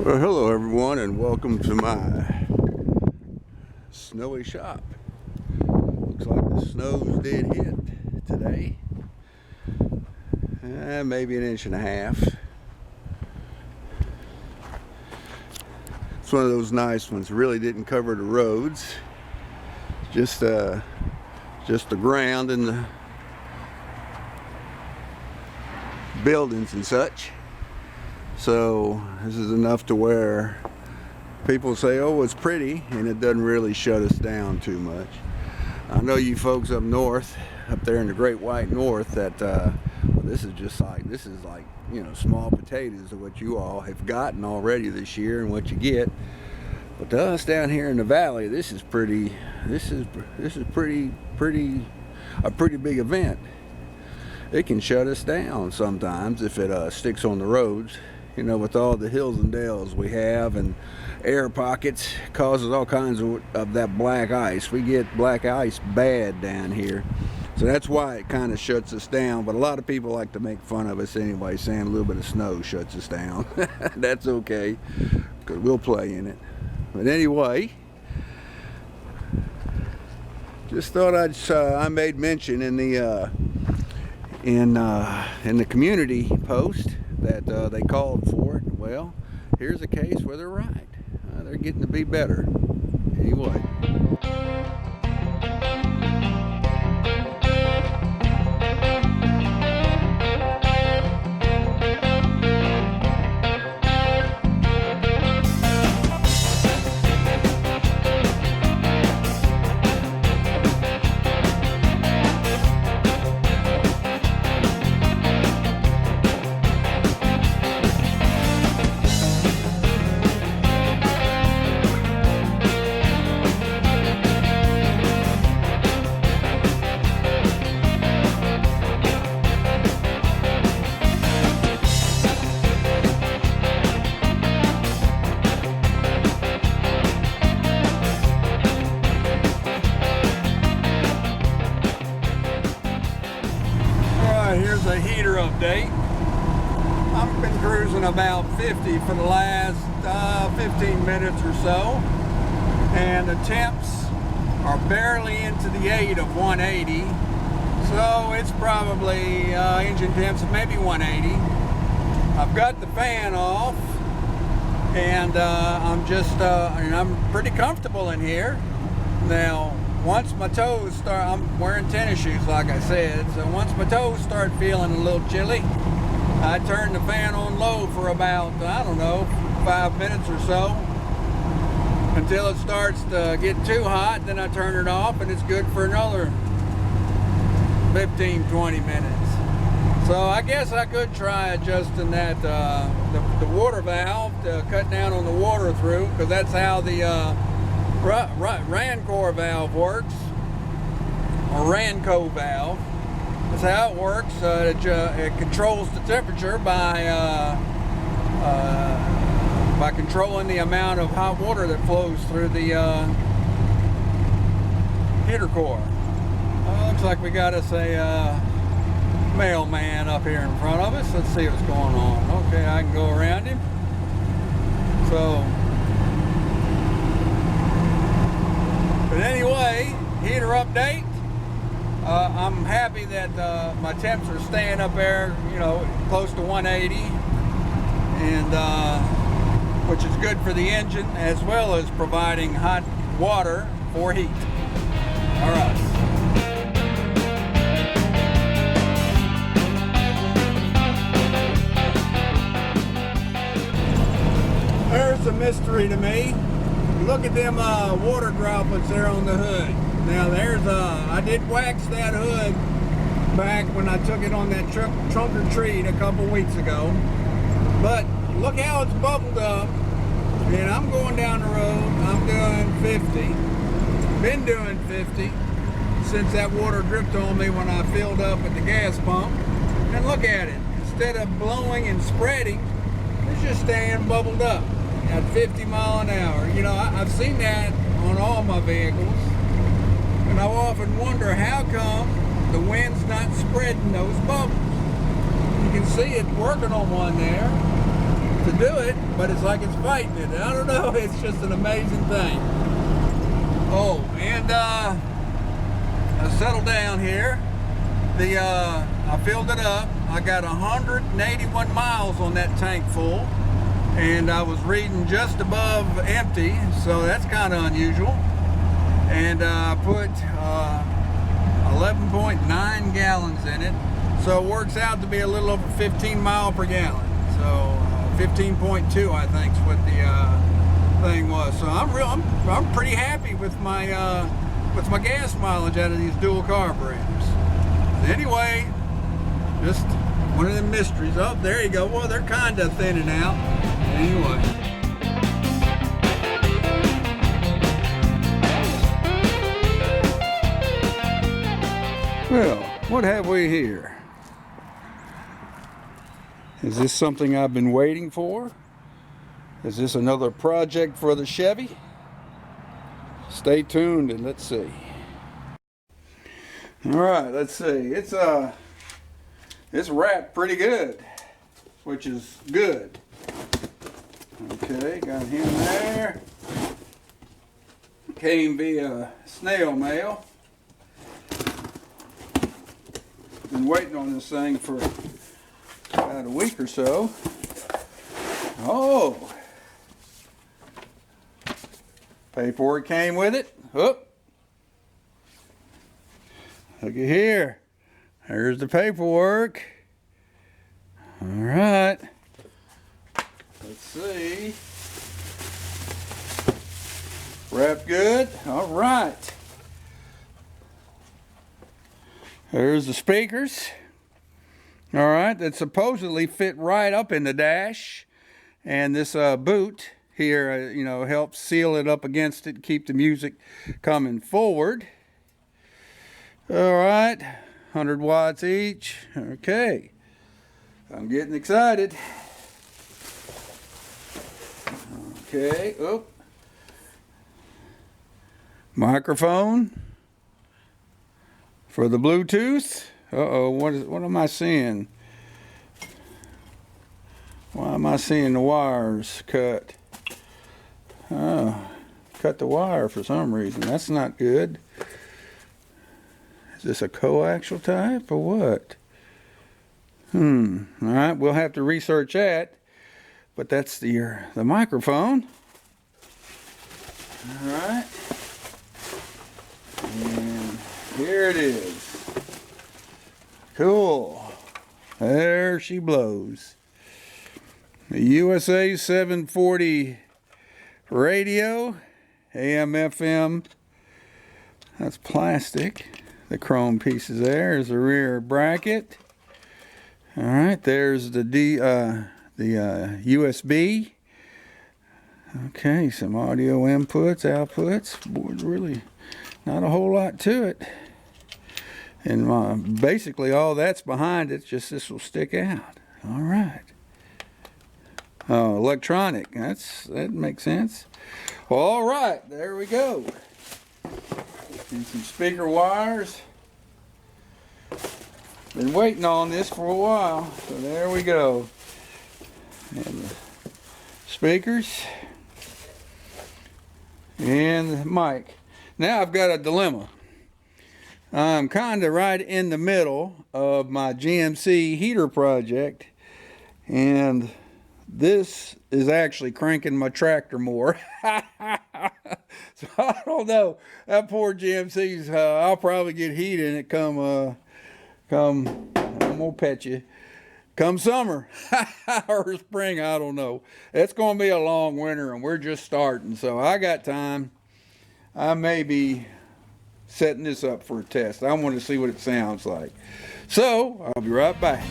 Well, hello everyone, and welcome to my snowy shop. Looks like the snows did hit today. Maybe an inch and a half. It's one of those nice ones. Really didn't cover the roads. Just the ground and the buildings and such. So this is enough to where people say, oh, it's pretty, and it doesn't really shut us down too much. I know you folks up north, up there in the Great White North, that this is like, you know, small potatoes of what you all have gotten already this year and what you get. But to us down here in the valley, this is a pretty big event. It can shut us down sometimes if it sticks on the roads. You know, with all the hills and dales we have and air pockets, causes all kinds of that black ice. We get black ice bad down here. So that's why it kind of shuts us down. But a lot of people like to make fun of us anyway, saying a little bit of snow shuts us down. That's okay, because we'll play in it. But anyway, just thought I made mention in the community post that they called for it. Well, here's a case where they're right. They're getting to be better. Anyway. Here's a heater update. I've been cruising about 50 for the last 15 minutes or so, and the temps are barely into the 8 of 180, so it's probably engine temps of maybe 180. I've got the fan off, and I'm pretty comfortable in here. Now, once my toes start, I'm wearing tennis shoes like I said, so once my toes start feeling a little chilly, I turn the fan on low for about, I don't know, 5 minutes or so, until it starts to get too hot. Then I turn it off, and it's good for another 15-20 minutes. So I guess I could try adjusting that the water valve to cut down on the water through, because that's how the Ranco valve works, or Ranco valve. That's how it works. It controls the temperature by controlling the amount of hot water that flows through the heater core. Looks like we got us a mailman up here in front of us. Let's see what's going on. Okay, I can go around him. So. But anyway, heater update. I'm happy that my temps are staying up there, you know, close to 180, and which is good for the engine, as well as providing hot water for heat. All right. There's a mystery to me. Look at them water droplets there on the hood. Now there's I did wax that hood back when I took it on that trunk or treat a couple weeks ago. But look how it's bubbled up. And I'm going down the road. I'm doing 50. Been doing 50 since that water dripped on me when I filled up at the gas pump. And look at it. Instead of blowing and spreading, it's just staying bubbled up at 50 miles an hour. You know, I've seen that on all my vehicles, and I often wonder how come the wind's not spreading those bubbles. You can see it working on one there. to do it, but it's like it's fighting it. I don't know, it's just an amazing thing. Oh, and I settled down here. I filled it up. I got 181 miles on that tank full, and I was reading just above empty, so that's kind of unusual. And I put 11.9 gallons in it, so it works out to be a little over 15 miles per gallon. So 15.2, I think, is what the thing was. So I'm pretty happy with my gas mileage out of these dual carburetors. Anyway, just one of them mysteries. Oh, there you go. Well, they're kind of thinning out. Anyway. Well, what have we here? Is this something I've been waiting for? Is this another project for the Chevy? Stay tuned and let's see. All right, let's see. It's wrapped pretty good, which is good. Okay, got him there. Came via snail mail. Been waiting on this thing for about a week or so. Oh, paperwork came with it. Oop. Look at here. There's the paperwork. All right. Let's see. Wrapped good. All right. There's the speakers. All right. That supposedly fit right up in the dash. And this boot here, you know, helps seal it up against it, keep the music coming forward. All right, 100 watts each. Okay, I'm getting excited. Okay, oh, microphone for the Bluetooth. Uh-oh, what am I seeing? Why am I seeing the wires cut? Oh, cut the wire for some reason. That's not good. Is this a coaxial type or what? All right, we'll have to research that. But that's the microphone. All right. And here it is. Cool. There she blows. The USA 740 radio, AM, FM. That's plastic. The chrome pieces there is the rear bracket. All right, there's the USB. Okay, some audio inputs, outputs. Boy, really not a whole lot to it. And basically all that's behind it, just this will stick out. All right. Oh, electronic. That makes sense. All right, there we go. And some speaker wires. Been waiting on this for a while, so there we go. And the speakers and the mic. Now I've got a dilemma. I'm kind of right in the middle of my GMC heater project, and this is actually cranking my tractor more. So I don't know. That poor GMC's, I'll probably get heat in it come, I'm gonna pet you, come summer or spring, I don't know. It's gonna be a long winter and we're just starting, so I got time. I may be setting this up for a test. I want to see what it sounds like. So I'll be right back.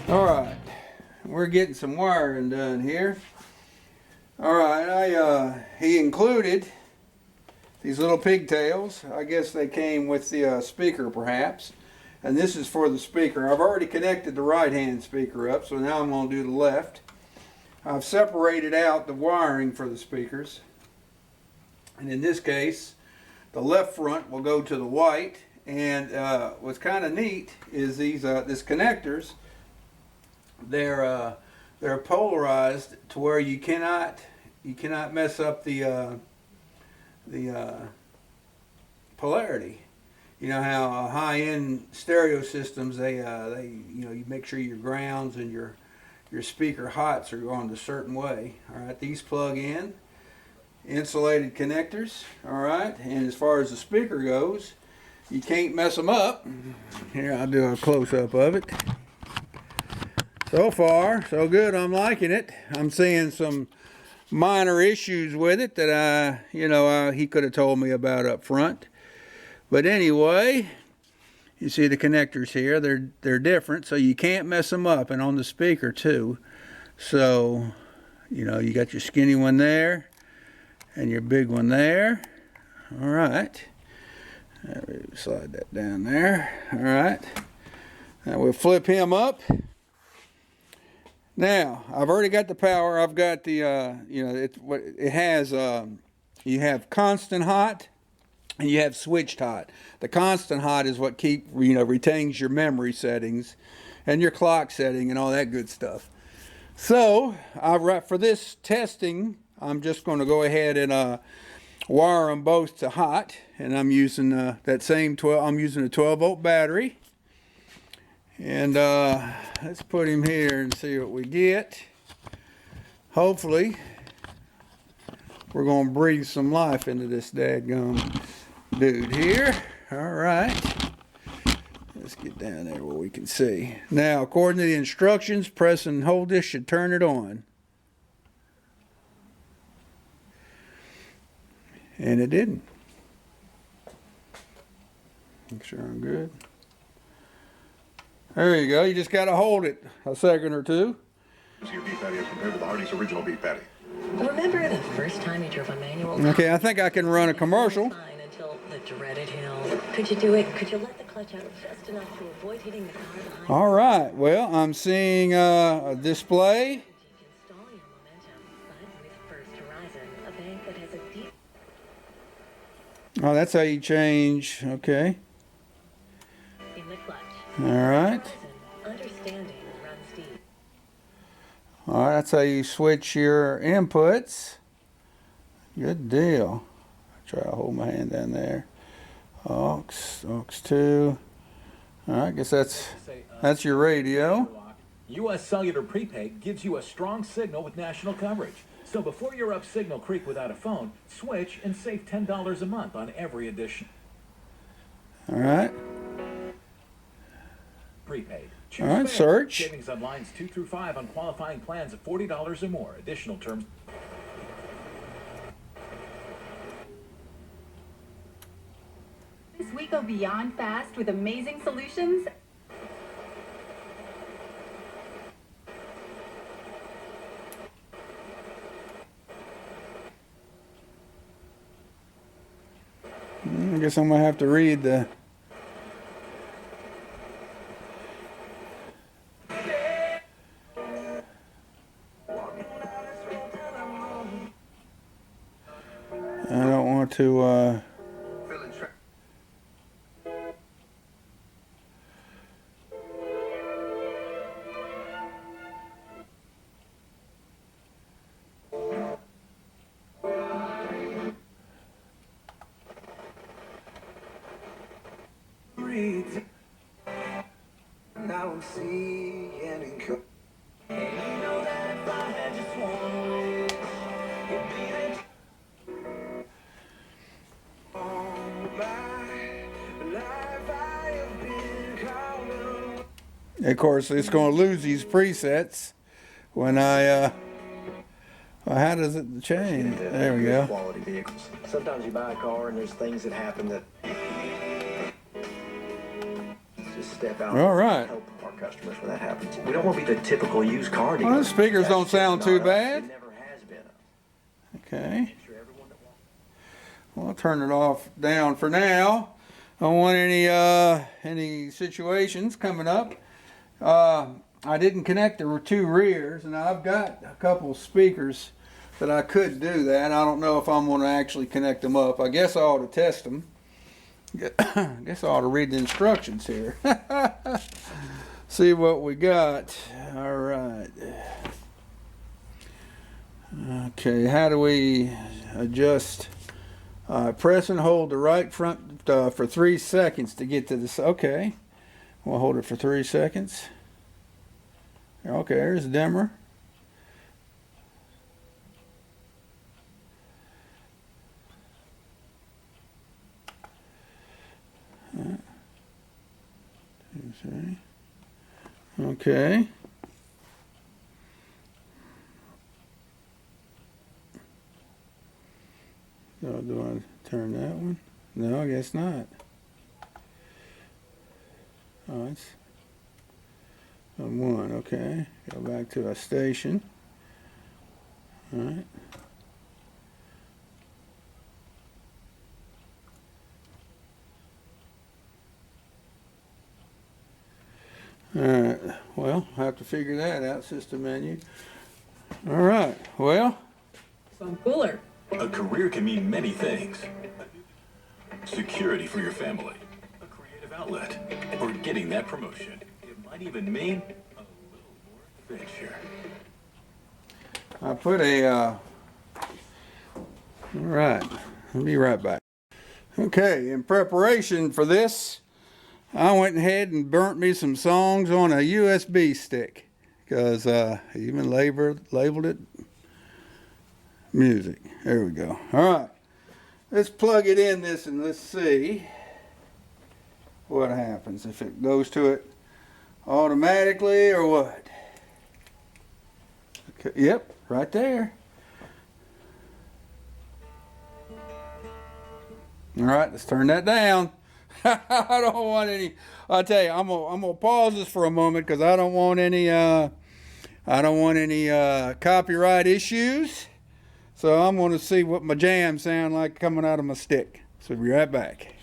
All right, we're getting some wiring done here. All right, he included these little pigtails. I guess they came with the speaker perhaps. And this is for the speaker. I've already connected the right-hand speaker up, so now I'm going to do the left. I've separated out the wiring for the speakers. And in this case, left front will go to the white. And what's kind of neat is these this connectors. They're polarized to where you cannot mess up the polarity. You know how high-end stereo systems they you make sure your grounds and your speaker hots are going a certain way. All right, these plug in, insulated connectors. All right, and as far as the speaker goes, you can't mess them up. Here, I'll do a close-up of it. So far, so good. I'm liking it. I'm seeing some minor issues with it that he could have told me about up front. But anyway, you see the connectors here. They're different, so you can't mess them up. And on the speaker too. So, you got your skinny one there, and your big one there. All right. Slide that down there. All right. Now we'll flip him up. Now I've already got the power. I've got the it has you have constant hot and you have switched hot. The constant hot is what retains your memory settings and your clock setting and all that good stuff. So for this testing, I'm just going to go ahead and wire them both to hot, and I'm using that same 12. I'm using a 12-volt battery, and let's put him here and see what we get. Hopefully, we're going to breathe some life into this dadgum dude here. All right, let's get down there where we can see. Now, according to the instructions, press and hold this should turn it on. And it didn't. Make sure I'm good. There you go. You just got to hold it a second or two. Your beef patty as compared to the Hardee's original beef patty. Remember the first time you drove a manual? Okay, I think I can run a commercial. Until the dreaded hill. Could you do it? Could you let the clutch out just enough to avoid hitting the car behind? All right. Well, I'm seeing a display. Oh, that's how you change. Okay. In the clutch. All right. Understanding runs deep. All right, that's how you switch your inputs. Good deal. Try to hold my hand down there. Aux 2. All right, I guess that's your radio. U.S. Cellular Prepaid gives you a strong signal with national coverage. So before you're up Signal Creek without a phone, switch and save $10 a month on every edition. All right. Prepaid. Choose All right, fair. search. Savings on lines 2 through 5 on qualifying plans of $40 or more. Additional terms. This week go beyond fast with amazing solutions. I guess I'm going to have to read the... I don't want to... Now I'm seeing and you know that if I had just one wish, it'd be that all my life I have been calling. Of course, it's going to lose these presets when I... well, how does it change? There we go. Quality vehicles. Sometimes you buy a car and there's things that happen that just step out. All right. Help our customers when that happens. We don't want to be the typical used car dealer. Well, the speakers don't sound too bad. It never has been. Okay. Well, I'll turn it off down for now. I don't want any situations coming up. I didn't connect the two rears, and I've got a couple speakers that I could do that. I don't know if I'm going to actually connect them up. I guess I ought to test them. I guess I ought to read the instructions here. See what we got. All right. Okay, how do we adjust? Press and hold the right front for 3 seconds to get to this. Okay, we'll hold it for 3 seconds. Okay, there's the dimmer. Okay. So do I turn that one? No, I guess not. Oh, it's on one. Okay. Go back to our station. All right. Alright, well, I have to figure that out, system menu. Alright, well. Some cooler. A career can mean many things. Security for your family, a creative outlet, or getting that promotion. It might even mean a little more adventure. I put alright, I'll be right back. Okay, in preparation for this, I went ahead and burnt me some songs on a USB stick because I even labeled it music. There we go. All right, let's plug it in this and let's see what happens, if it goes to it automatically or what. Okay, yep, right there. All right, let's turn that down. I don't want any. I'll tell you, I'm gonna pause this for a moment because I don't want any copyright issues. So I'm gonna see what my jams sound like coming out of my stick. So be right back.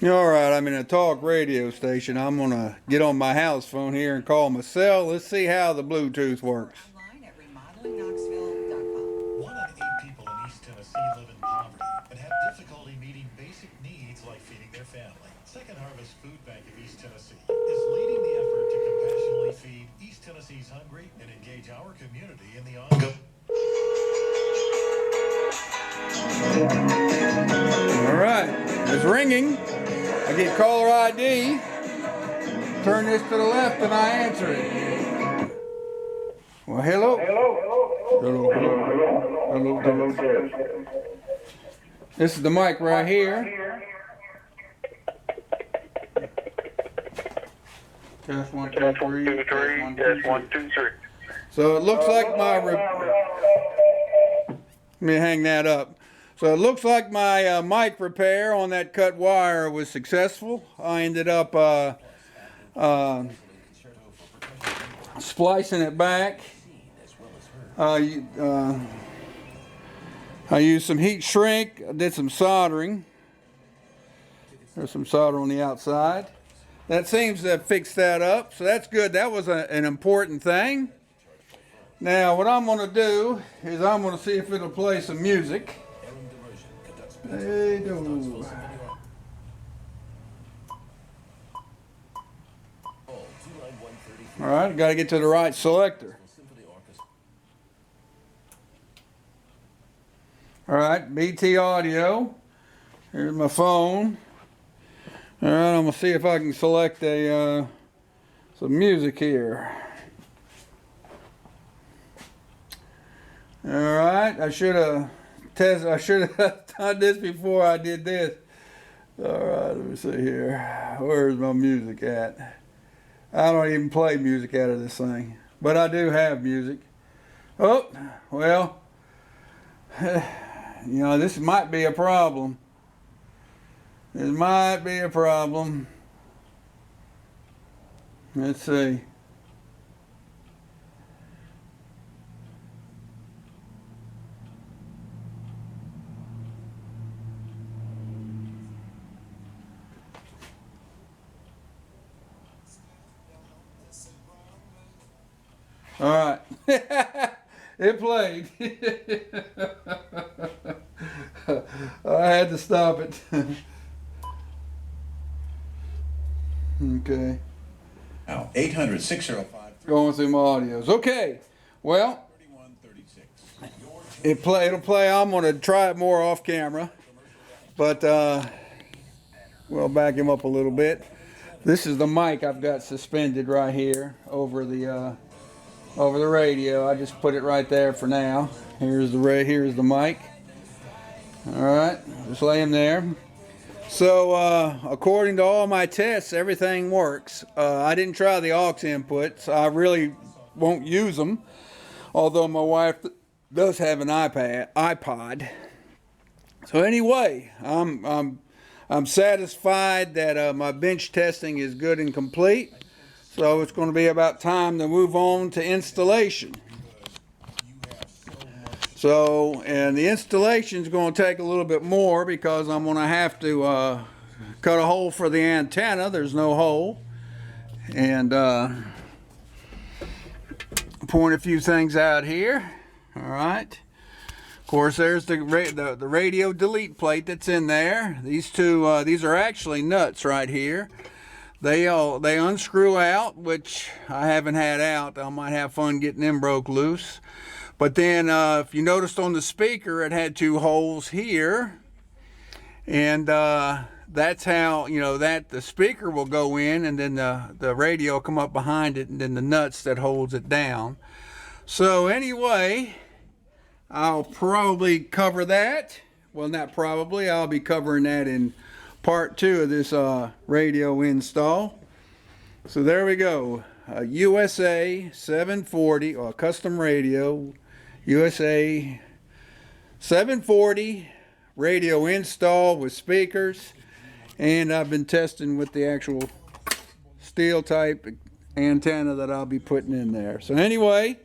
All right, I'm in a talk radio station. I'm gonna get on my house phone here and call my cell. Let's see how the Bluetooth works. Online at remodelingknoxville.com. 1 in 8 people in East Tennessee live in poverty and have difficulty meeting basic needs like feeding their family. Second Harvest Food Bank of East Tennessee is leading the effort to compassionately feed East Tennessee's hungry and engage our community in the ongoing. All right, it's ringing. I get caller ID. Turn this to the left and I answer it. Well, hello. Hello. This is the mic right here. Test 1, 2, 3. Test 1, 2, 3. So it looks like my. Let me hang that up. So it looks like my mic repair on that cut wire was successful. I ended up splicing it back. I used some heat shrink. I did some soldering. There's some solder on the outside. That seems to have fixed that up, so that's good. That was an important thing. Now what I'm going to do is I'm going to see if it'll play some music. Hey, do. All right, got to get to the right selector. All right, BT audio. Here's my phone. All right, I'm gonna see if I can select some music here. All right, I should have done this before I did this. All right, let me see here. Where's my music at? I don't even play music out of this thing, but I do have music. Oh, well, you know, this might be a problem. It might be a problem. Let's see. All right. It played. I had to stop it. Okay. Now, 800-605. Going through my audios. Okay. Well, it'll play. I'm going to try it more off camera. But we'll back him up a little bit. This is the mic I've got suspended right here over the radio. I just put it right there for now. Here's the mic. All right, just lay him there. So according to all my tests, everything works. I didn't try the aux inputs. I really won't use them, although my wife does have an iPod. So anyway, I'm satisfied that my bench testing is good and complete. So it's going to be about time to move on to installation. So, and the installation is going to take a little bit more because I'm going to have to cut a hole for the antenna. There's no hole. And point a few things out here. All right. Of course, there's the radio delete plate that's in there. These two, these are actually nuts right here. They unscrew out, which I haven't had out. I might have fun getting them broke loose. But then if you noticed on the speaker, it had two holes here. And that's how, you know, that the speaker will go in and then the radio will come up behind it and then the nuts that holds it down. So anyway, I'll probably cover that. Well, not probably. I'll be covering that in part 2 of this radio install. So there we go. A USA 740 or custom radio. USA 740 radio install with speakers, and I've been testing with the actual steel type antenna that I'll be putting in there. So anyway,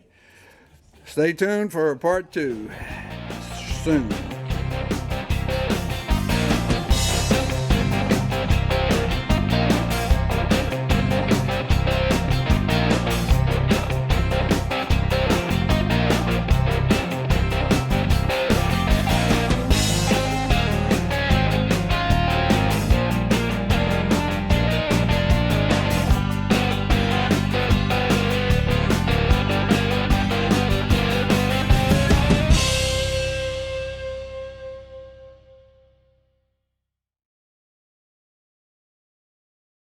stay tuned for part 2 soon.